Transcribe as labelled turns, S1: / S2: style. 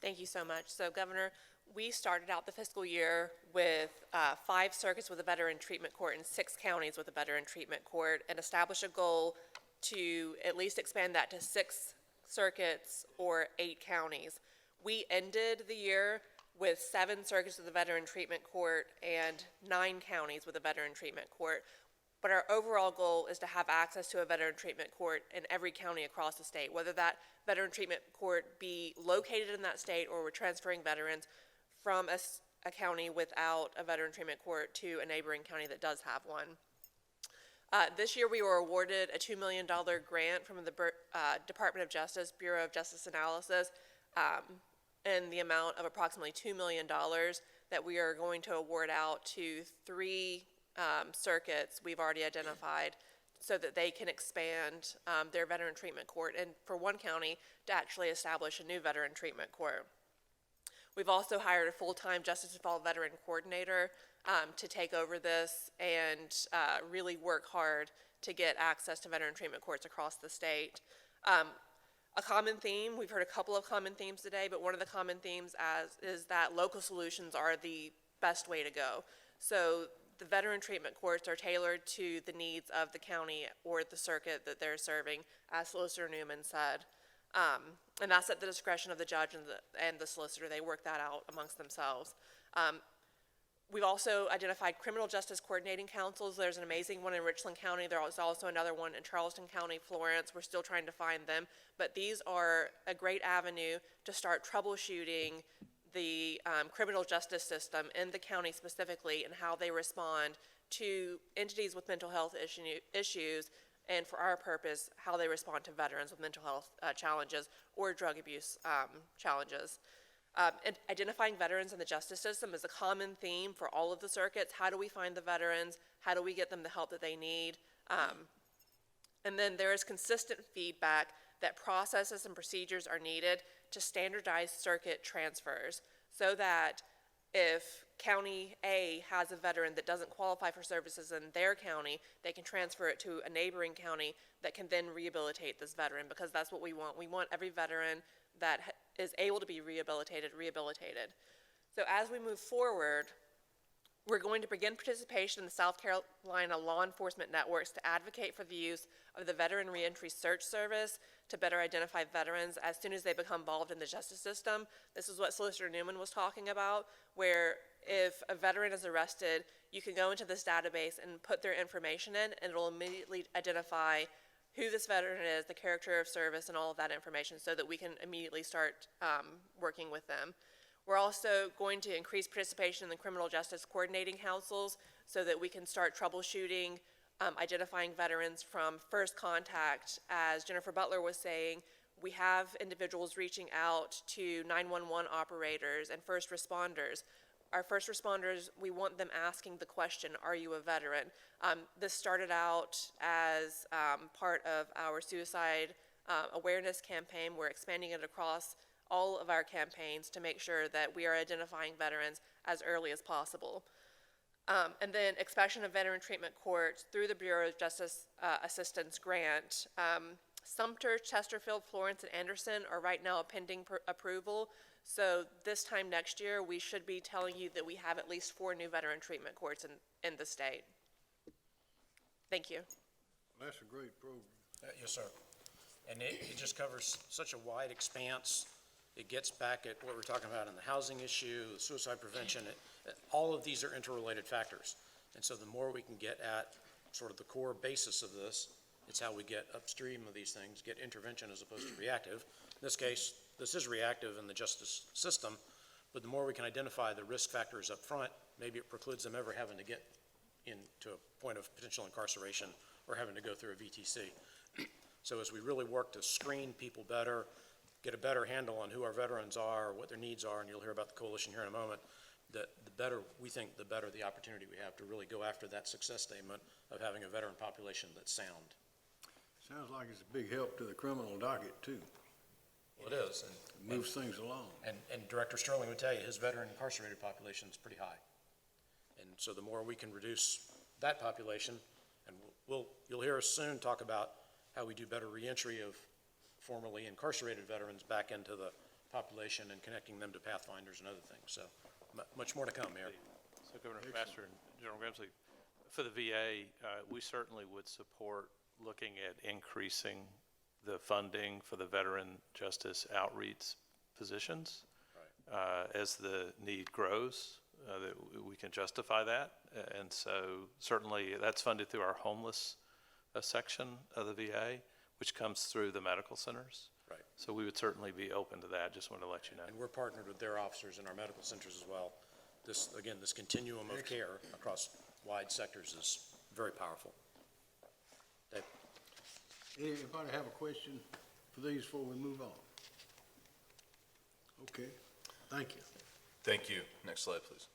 S1: Thank you so much. So, Governor, we started out the fiscal year with 5 circuits with a veteran treatment court and 6 counties with a veteran treatment court, and established a goal to at least expand that to 6 circuits or 8 counties. We ended the year with 7 circuits with a veteran treatment court and 9 counties with a veteran treatment court. But our overall goal is to have access to a veteran treatment court in every county across the state, whether that veteran treatment court be located in that state or we're transferring veterans from a county without a veteran treatment court to a neighboring county that does have one. This year we were awarded a $2 million grant from the Department of Justice, Bureau of Justice Analysis, in the amount of approximately $2 million that we are going to award out to 3 circuits we've already identified so that they can expand their veteran treatment court, and for one county to actually establish a new veteran treatment court. We've also hired a full-time Justice Involved Veteran Coordinator to take over this and really work hard to get access to veteran treatment courts across the state. A common theme, we've heard a couple of common themes today, but one of the common themes is that local solutions are the best way to go. So the veteran treatment courts are tailored to the needs of the county or the circuit that they're serving, as Solicitor Newman said. And that's at the discretion of the judge and the solicitor. They work that out amongst themselves. We've also identified criminal justice coordinating councils. There's an amazing one in Richland County. There is also another one in Charleston County, Florence. We're still trying to find them, but these are a great avenue to start troubleshooting the criminal justice system in the county specifically and how they respond to entities with mental health issues, and for our purpose, how they respond to veterans with mental health challenges or drug abuse challenges. And identifying veterans in the justice system is a common theme for all of the circuits. How do we find the veterans? How do we get them the help that they need? And then there is consistent feedback that processes and procedures are needed to standardize circuit transfers so that if County A has a veteran that doesn't qualify for services in their county, they can transfer it to a neighboring county that can then rehabilitate this veteran, because that's what we want. We want every veteran that is able to be rehabilitated. So as we move forward, we're going to begin participation in the South Carolina law enforcement networks to advocate for the use of the Veteran Reentry Search Service to better identify veterans as soon as they become involved in the justice system. This is what Solicitor Newman was talking about, where if a veteran is arrested, you can go into this database and put their information in, and it'll immediately identify who this veteran is, the character of service, and all of that information so that we can immediately start working with them. We're also going to increase participation in the criminal justice coordinating councils so that we can start troubleshooting, identifying veterans from first contact. As Jennifer Butler was saying, we have individuals reaching out to 911 operators and first responders. Our first responders, we want them asking the question, are you a veteran? This started out as part of our suicide awareness campaign. We're expanding it across all of our campaigns to make sure that we are identifying veterans as early as possible. And then expansion of veteran treatment courts through the Bureau of Justice Assistance Grant. Sumter, Chesterfield, Florence, and Anderson are right now pending approval. So this time next year, we should be telling you that we have at least 4 new veteran treatment courts in the state. Thank you.
S2: That's a great program.
S3: Yes, sir. And it just covers such a wide expanse. It gets back at what we're talking about in the housing issue, the suicide prevention. All of these are interrelated factors. And so the more we can get at sort of the core basis of this, it's how we get upstream of these things, get intervention as opposed to reactive. In this case, this is reactive in the justice system, but the more we can identify the risk factors up front, maybe it precludes them ever having to get into a point of potential incarceration or having to go through a VTC. So as we really work to screen people better, get a better handle on who our veterans are, what their needs are, and you'll hear about the coalition here in a moment, the better, we think, the better the opportunity we have to really go after that success statement of having a veteran population that's sound.
S2: Sounds like it's a big help to the criminal docket, too.
S3: Well, it is.
S2: It moves things along.
S3: And Director Sterling would tell you his veteran incarcerated population is pretty high. And so the more we can reduce that population, and you'll hear us soon talk about how we do better reentry of formerly incarcerated veterans back into the population and connecting them to pathfinders and other things. So much more to come, Mayor.
S4: So Governor Faster and General Grimsley, for the VA, we certainly would support looking at increasing the funding for the veteran justice outreach positions. As the need grows, that we can justify that. And so certainly that's funded through our homeless section of the VA, which comes through the medical centers.
S3: Right.
S4: So we would certainly be open to that. Just wanted to let you know.
S3: And we're partnered with their officers in our medical centers as well. This, again, this continuum of care across wide sectors is very powerful. Dave?
S2: Anybody have a question for these before we move on? Okay, thank you.
S5: Thank you. Next slide, please.